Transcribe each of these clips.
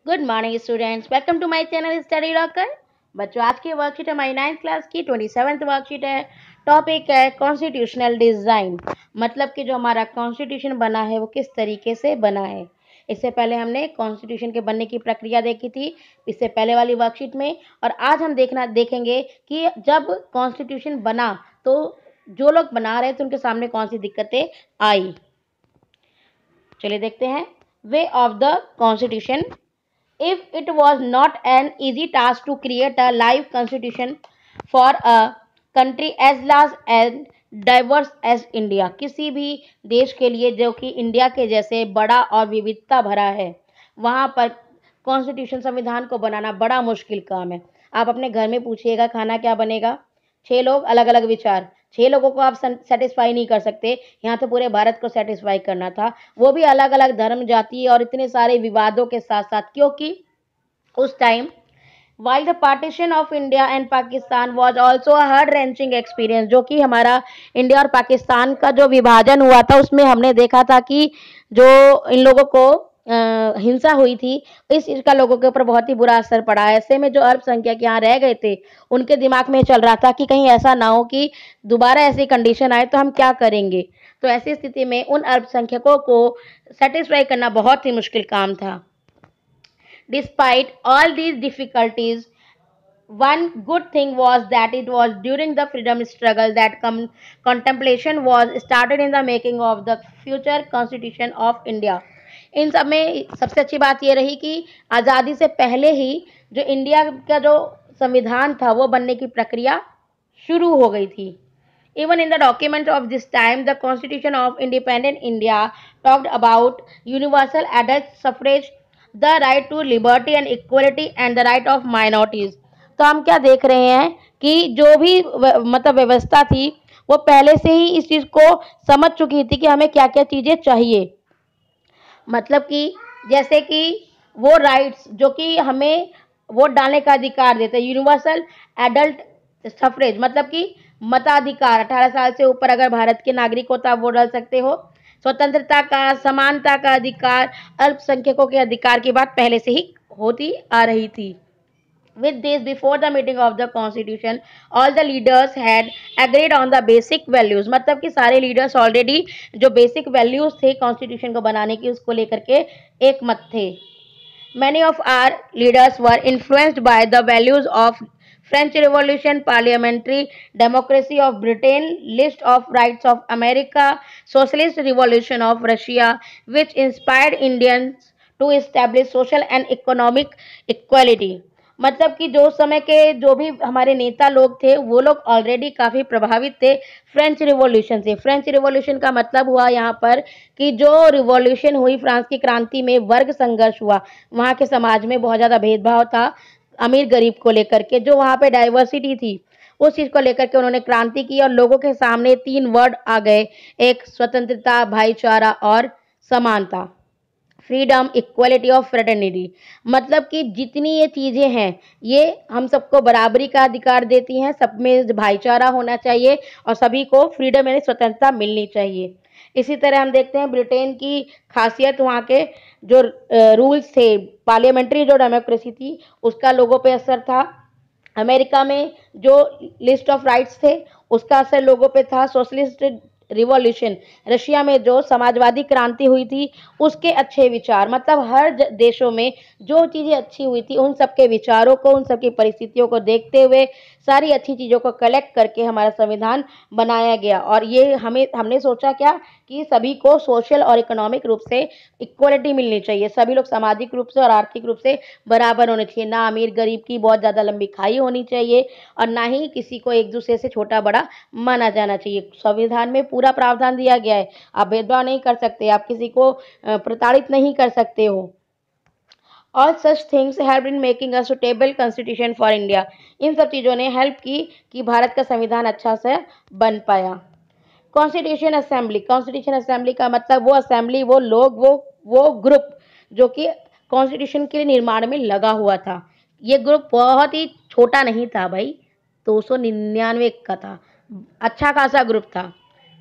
Good morning students, welcome to my channel study rocker. बच्चों, आज की वर्कशीट है हमारी 9th क्लास की 27th वर्कशीट है। टॉपिक है कॉन्स्टिट्यूशनल डिज़ाइन, मतलब कि जो हमारा कॉन्स्टिट्यूशन बना है वो किस तरीके से बना है। इससे पहले हमने कॉन्स्टिट्यूशन के बनने की प्रक्रिया देखी थी इससे पहले वाली वर्कशीट में, और आज हम देखेंगे कि जब कॉन्स्टिट्यूशन बना तो जो लोग बना रहे थे उनके सामने कौन सी दिक्कतें आई। चलिए देखते हैं। Way of the constitution. If it was not an easy task to create a live constitution for a country as large and diverse as India, किसी भी देश के लिए जो कि इंडिया के जैसे बड़ा और विविधता भरा है, वहाँ पर कॉन्स्टिट्यूशन संविधान को बनाना बड़ा मुश्किल काम है। आप अपने घर में पूछिएगा खाना क्या बनेगा, 6 लोग अलग अलग विचार, 6 लोगों को आप सेटिस्फाई नहीं कर सकते। यहाँ तो पूरे भारत को सेटिस्फाई करना था, वो भी अलग अलग धर्म जाति और इतने सारे विवादों के साथ साथ, क्योंकि उस time while the partition of India and Pakistan was also a heart wrenching experience, जो कि हमारा इंडिया और पाकिस्तान का जो विभाजन हुआ था उसमें हमने देखा था कि जो इन लोगों को हिंसा हुई थी, इस चीज का लोगों के ऊपर बहुत ही बुरा असर पड़ा है। ऐसे में जो अल्पसंख्यक यहाँ रह गए थे उनके दिमाग में चल रहा था कि कहीं ऐसा ना हो कि दोबारा ऐसी कंडीशन आए तो हम क्या करेंगे। तो ऐसी स्थिति में उन अल्पसंख्यकों को सेटिस्फाई करना बहुत ही मुश्किल काम था। Despite all these difficulties, one good thing was that it was during the freedom struggle that contemplation was started in the making of the future constitution of India. इन सब में सबसे अच्छी बात यह रही कि आज़ादी से पहले ही जो इंडिया का जो संविधान था वो बनने की प्रक्रिया शुरू हो गई थी। Even in the document of this time, the Constitution of Independent India talked about universal adult suffrage, the right to liberty and equality and the right of minorities. तो हम क्या देख रहे हैं कि जो भी मतलब व्यवस्था थी वो पहले से ही इस चीज़ को समझ चुकी थी कि हमें क्या क्या चीज़ें चाहिए। मतलब कि जैसे कि वो राइट्स जो कि हमें वोट डालने का अधिकार देते हैं, यूनिवर्सल एडल्ट सफरेज, मतलब कि मताधिकार, 18 साल से ऊपर अगर भारत के नागरिक हो तो आप वोट डाल सकते हो। स्वतंत्रता का, समानता का अधिकार, अल्पसंख्यकों के अधिकार की बात पहले से ही होती आ रही थी। With this, before the meeting of the constitution, all the leaders had agreed on the basic values, मतलब कि सारे leaders already जो basic values थे constitution को बनाने की उसको लेकर के एक मत थे। Many of our leaders were influenced by the values of French Revolution, parliamentary democracy of Britain, list of rights of America, socialist revolution of Russia, which inspired Indians to establish social and economic equality. मतलब कि जो समय के जो भी हमारे नेता लोग थे वो लोग ऑलरेडी काफ़ी प्रभावित थे फ्रेंच रिवॉल्यूशन से। फ्रेंच रिवॉल्यूशन का मतलब हुआ यहाँ पर कि जो रिवॉल्यूशन हुई, फ्रांस की क्रांति में वर्ग संघर्ष हुआ, वहाँ के समाज में बहुत ज़्यादा भेदभाव था अमीर गरीब को लेकर के, जो वहाँ पे डाइवर्सिटी थी उस चीज़ को लेकर के उन्होंने क्रांति की और लोगों के सामने 3 वर्ड आ गए, एक स्वतंत्रता, भाईचारा और समानता, फ्रीडम, इक्वलिटी और फ्रेटर्निटी। मतलब कि जितनी ये चीज़ें हैं ये हम सबको बराबरी का अधिकार देती हैं, सब में भाईचारा होना चाहिए और सभी को फ्रीडम यानी स्वतंत्रता मिलनी चाहिए। इसी तरह हम देखते हैं ब्रिटेन की खासियत, वहाँ के जो रूल्स थे, पार्लियामेंट्री जो डेमोक्रेसी थी उसका लोगों पे असर था। अमेरिका में जो लिस्ट ऑफ राइट्स थे उसका असर लोगों पे था। सोशलिस्ट रिवॉल्यूशन, रशिया में जो समाजवादी क्रांति हुई थी उसके अच्छे विचार, मतलब हर देशों में जो चीज़ें अच्छी हुई थी उन सब के विचारों को, उन सब की परिस्थितियों को देखते हुए सारी अच्छी चीज़ों को कलेक्ट करके हमारा संविधान बनाया गया। और ये हमने सोचा क्या कि सभी को सोशल और इकोनॉमिक रूप से इक्वलिटी मिलनी चाहिए, सभी लोग सामाजिक रूप से और आर्थिक रूप से बराबर होने चाहिए, ना अमीर गरीब की बहुत ज़्यादा लंबी खाई होनी चाहिए और ना ही किसी को एक दूसरे से छोटा बड़ा माना जाना चाहिए। संविधान में पूरा प्रावधान दिया गया है, आप भेदभाव नहीं कर सकते, आप किसी को प्रताड़ित नहीं कर सकते हो। All such things have been making a suitable constitution for India. इन सब चीज़ों ने हेल्प की कि भारत का संविधान अच्छा से बन पाया। कॉन्स्टिट्यूशन असेंबली, कॉन्स्टिट्यूशन असेंबली का मतलब वो असेंबली, वो लोग, वो ग्रुप जो कि कॉन्स्टिट्यूशन के निर्माण में लगा हुआ था। ये ग्रुप बहुत ही छोटा नहीं था भाई, 299 का था, अच्छा खासा ग्रुप था।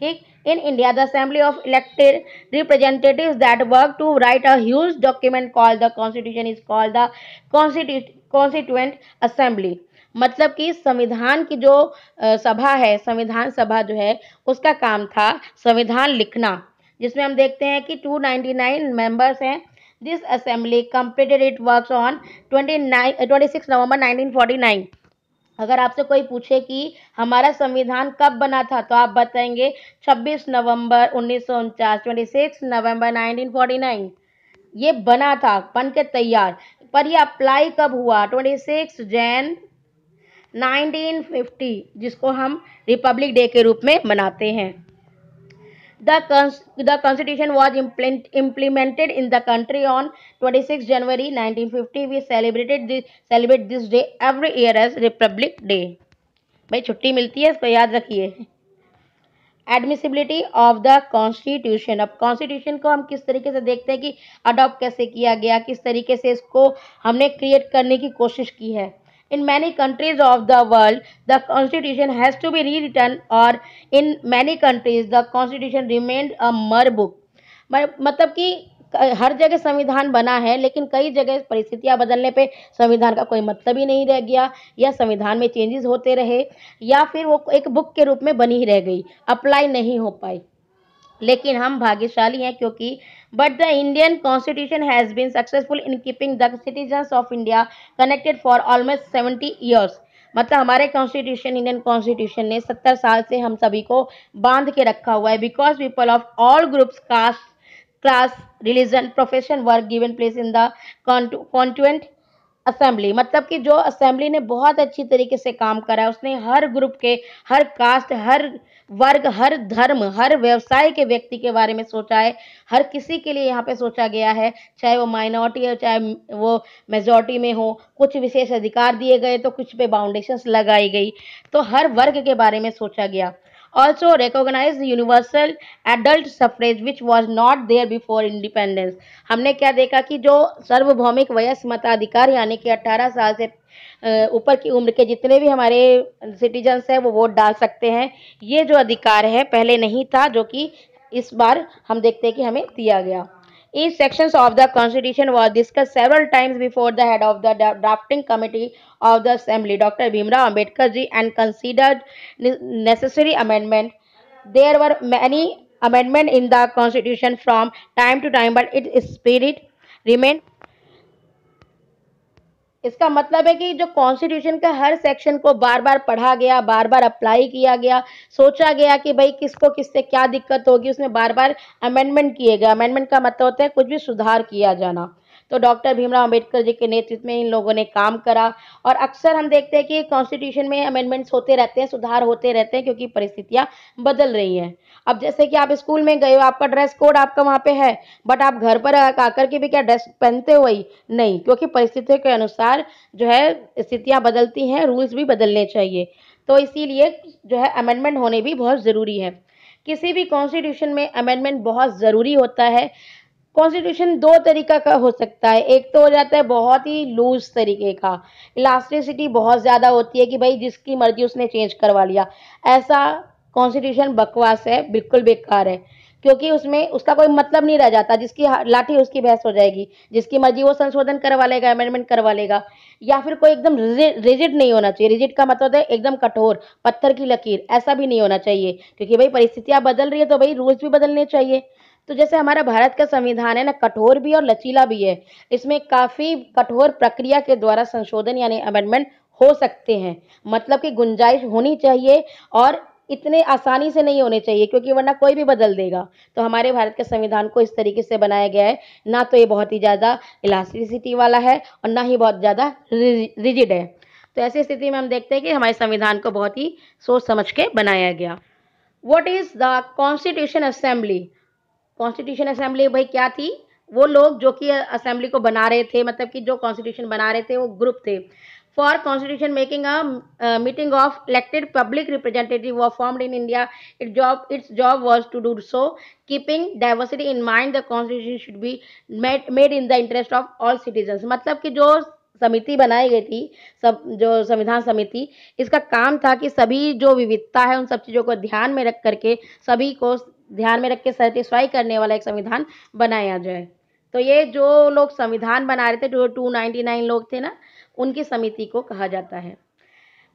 ठीक। In India the assembly of elected representatives that work to write a huge document called the constitution is called the constituent assembly. मतलब कि संविधान की जो सभा है, संविधान सभा जो है, उसका काम था संविधान लिखना, जिसमें हम देखते हैं कि 299 मेंबर्स हैं। This assembly completed it works on 26 नवंबर 1949। अगर आपसे कोई पूछे कि हमारा संविधान कब बना था, तो आप बताएंगे 26 नवंबर 1949, 26 नवंबर 1949 ये बना था, बन के तैयार। पर ये अप्लाई कब हुआ? 26 जैन 1950, जिसको हम रिपब्लिक डे के रूप में मनाते हैं। The Constitution was implemented in the country on 26 January 1950. We celebrate this day every year as Republic Day. भाई छुट्टी मिलती है, इसको याद रखिए। Admissibility of the constitution. अब कॉन्स्टिट्यूशन को हम किस तरीके से देखते हैं कि अडॉप्ट कैसे किया गया, किस तरीके से इसको हमने क्रिएट करने की कोशिश की है। In many countries of the world, the constitution has to be rewritten, or in many countries, the constitution remained a mere book. मतलब कि हर जगह संविधान बना है, लेकिन कई जगह परिस्थितियां बदलने पे संविधान का कोई मतलब ही नहीं रह गया, या संविधान में चेंजेस होते रहे, या फिर वो एक बुक के रूप में बनी ही रह गई, अप्लाई नहीं हो पाई। लेकिन हम भाग्यशाली हैं, क्योंकि but the Indian constitution has been successful in keeping the citizens of India connected for almost 70 years. मतलब हमारे कॉन्स्टिट्यूशन, इंडियन कॉन्स्टिट्यूशन ने 70 साल से हम सभी को बांध के रखा हुआ है। Because people of all groups, caste, class, religion, profession were given place in the constituent assembly. मतलब कि जो असेंबली ने बहुत अच्छी तरीके से काम करा है, उसने हर ग्रुप के, हर कास्ट, हर वर्ग, हर धर्म, हर व्यवसाय के व्यक्ति के बारे में सोचा है। हर किसी के लिए यहाँ पे सोचा गया है, चाहे वो माइनॉरिटी हो, चाहे वो मेजॉरिटी में हो। कुछ विशेष अधिकार दिए गए, तो कुछ पे बाउंडेशंस लगाई गई, तो हर वर्ग के बारे में सोचा गया। Also recognize universal adult suffrage which was not there before independence। हमने क्या देखा कि जो सार्वभौमिक वयस्क मताधिकार, यानी कि 18 साल से ऊपर की उम्र के जितने भी हमारे सिटीजन्स हैं, वो वोट डाल सकते हैं। ये जो अधिकार है पहले नहीं था, जो कि इस बार हम देखते हैं कि हमें दिया गया। Each sections of the Constitution was discussed several times before the head of the drafting committee of the Assembly, Dr. Bhimrao Ambedkar ji, and considered necessary amendment. There were many amendments in the Constitution from time to time, but its spirit remained। इसका मतलब है कि जो constitution का हर section को बार बार पढ़ा गया, बार बार apply किया गया, सोचा गया कि भाई किसको किससे क्या दिक्कत होगी, उसमें बार बार अमेंडमेंट किए गए। अमेंडमेंट का मतलब होता है कुछ भी सुधार किया जाना। तो डॉक्टर भीमराव अंबेडकर जी के नेतृत्व में इन लोगों ने काम करा, और अक्सर हम देखते हैं कि कॉन्स्टिट्यूशन में अमेंडमेंट्स होते रहते हैं, सुधार होते रहते हैं, क्योंकि परिस्थितियां बदल रही हैं। अब जैसे कि आप स्कूल में गए हो, आपका ड्रेस कोड आपका वहाँ पे है, बट आप घर पर आकर के भी क्या ड्रेस पहनते हो? वही नहीं, क्योंकि परिस्थितियों के अनुसार जो है स्थितियां बदलती हैं, रूल्स भी बदलने चाहिए। तो इसीलिए जो है अमेंडमेंट होने भी बहुत ज़रूरी है। किसी भी कॉन्स्टिट्यूशन में अमेंडमेंट बहुत ज़रूरी होता है। कॉन्स्टिट्यूशन दो तरीका का हो सकता है। एक तो हो जाता है बहुत ही लूज तरीके का, इलास्टिसिटी बहुत ज़्यादा होती है कि भाई जिसकी मर्जी उसने चेंज करवा लिया। ऐसा कॉन्स्टिट्यूशन बकवास है, बिल्कुल बेकार है, क्योंकि उसमें उसका कोई मतलब नहीं रह जाता। जिसकी लाठी उसकी भैंस हो जाएगी, जिसकी मर्जी वो संशोधन करवा लेगा, अमेंडमेंट करवा लेगा। या फिर कोई एकदम रिजिड नहीं होना चाहिए। रिजिड का मतलब है एकदम कठोर, पत्थर की लकीर, ऐसा भी नहीं होना चाहिए, क्योंकि भाई परिस्थितियां बदल रही है, तो भाई रूल्स भी बदलने चाहिए। तो जैसे हमारा भारत का संविधान है ना, कठोर भी और लचीला भी है। इसमें काफी कठोर प्रक्रिया के द्वारा संशोधन यानी अमेंडमेंट हो सकते हैं। मतलब कि गुंजाइश होनी चाहिए, और इतने आसानी से नहीं होने चाहिए, क्योंकि वरना कोई भी बदल देगा। तो हमारे भारत के संविधान को इस तरीके से बनाया गया है, ना तो ये बहुत ही ज़्यादा इलास्टिसिटी वाला है, और ना ही बहुत ज़्यादा रिजिड है। तो ऐसी स्थिति में हम देखते हैं कि हमारे संविधान को बहुत ही सोच समझ के बनाया गया। What is the constitution assembly? Constitution assembly भाई क्या थी? वो लोग जो कि असेंबली को बना रहे थे, मतलब कि जो कॉन्स्टिट्यूशन बना रहे थे, वो ग्रुप थे। For constitution making a meeting of elected public representative were formed in India. Its job was to do so keeping diversity in mind. The constitution should be made in the interest of all citizens. मतलब कि जो समिति बनाई गई थी, सब जो संविधान समिति, इसका काम था कि सभी जो विविधता है उन सब चीज़ों को ध्यान में रख करके, सभी को ध्यान में रख के सेटिस्फाई करने वाला एक संविधान बनाया जाए। तो ये जो लोग संविधान बना रहे थे, जो 299 लोग थे ना, उनकी समिति को कहा जाता है।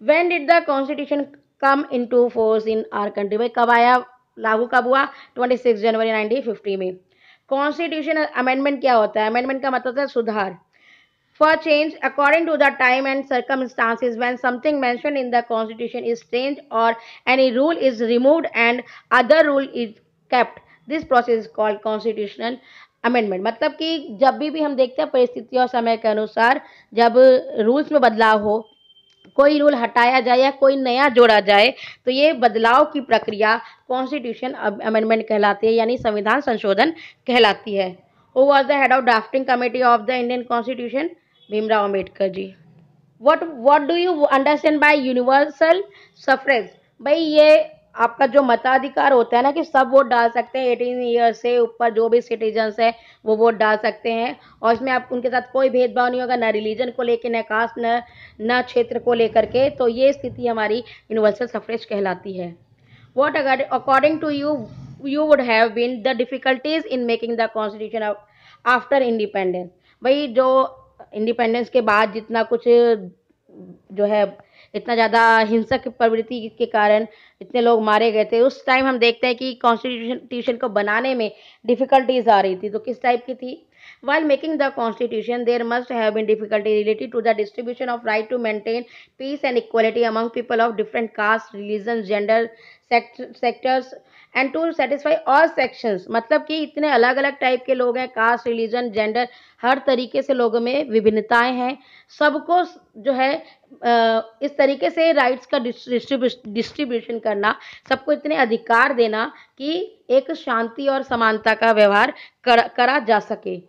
When did the constitution come into force in our country? भाई कब आया, लागू कब हुआ? 26 जनवरी 1950 में। कॉन्स्टिट्यूशनल अमेंडमेंट क्या होता है? अमेंडमेंट का मतलब है सुधार। For change according to the time and circumstances, when something mentioned in the constitution is changed or any rule is removed and other rule is kept, this process is called constitutional amendment। मतलब कि जब भी हम देखते हैं परिस्थिति और समय के अनुसार जब रूल्स में बदलाव हो, कोई रूल हटाया जाए या कोई नया जोड़ा जाए, तो ये बदलाव की प्रक्रिया कॉन्स्टिट्यूशन अमेंडमेंट कहलाती है, यानी संविधान संशोधन कहलाती है। Who was the head of drafting committee of the Indian constitution? Bhimrao Ambedkar ji. What do you understand by universal suffrage? भाई ये आपका जो मताधिकार होता है ना, कि सब वोट डाल सकते हैं, 18 ईयर से ऊपर जो भी सिटीजन्स है वो वोट डाल सकते हैं, और इसमें आप उनके साथ कोई भेदभाव नहीं होगा, ना रिलीजन को लेकर, न कास्ट, न क्षेत्र को लेकर के। तो ये स्थिति हमारी यूनिवर्सल सफरेज कहलाती है। What according to you would have been the difficulties in making the constitution after independence? भाई जो इंडिपेंडेंस के बाद जितना कुछ जो है, इतना ज़्यादा हिंसक प्रवृत्ति के कारण इतने लोग मारे गए थे, उस टाइम हम देखते हैं कि कॉन्स्टिट्यूशन को बनाने में डिफिकल्टीज आ रही थी। तो किस टाइप की थी? While making the constitution, there must have been difficulty related to the distribution of right to maintain peace and equality among people of different castes, religions, gender, sectors and to satisfy all sections। मतलब कि इतने अलग अलग type के लोग हैं, cast, religion, gender, हर तरीके से लोगों में विभिन्नताएं हैं, सबको जो है इस तरीके से राइट्स का डिस्ट्रीब्यूशन करना, सबको इतने अधिकार देना कि एक शांति और समानता का व्यवहार करा जा सके।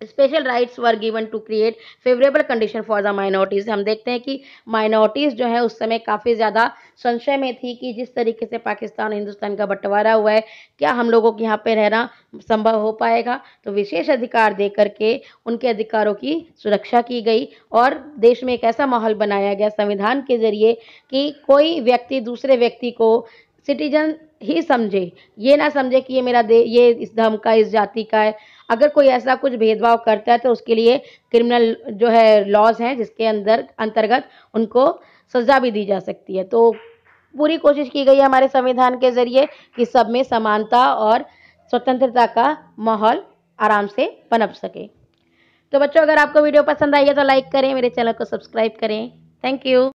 Special rights were given to create favourable condition for the minorities. हम देखते हैं कि माइनॉरिटीज़ जो है उस समय काफ़ी ज़्यादा संशय में थी कि जिस तरीके से पाकिस्तान हिंदुस्तान का बंटवारा हुआ है, क्या हम लोगों के यहाँ पे रहना संभव हो पाएगा? तो विशेष अधिकार दे करके उनके अधिकारों की सुरक्षा की गई और देश में एक ऐसा माहौल बनाया गया संविधान के जरिए कि कोई व्यक्ति दूसरे व्यक्ति को सिटीजन ही समझे, ये ना समझे कि ये मेरा ये इस धर्म का, इस जाति का है। अगर कोई ऐसा कुछ भेदभाव करता है तो उसके लिए क्रिमिनल जो है लॉज हैं, जिसके अंतर्गत उनको सजा भी दी जा सकती है। तो पूरी कोशिश की गई है हमारे संविधान के जरिए कि सब में समानता और स्वतंत्रता का माहौल आराम से पनप सके। तो बच्चों, अगर आपको वीडियो पसंद आई है तो लाइक करें, मेरे चैनल को सब्सक्राइब करें। Thank you.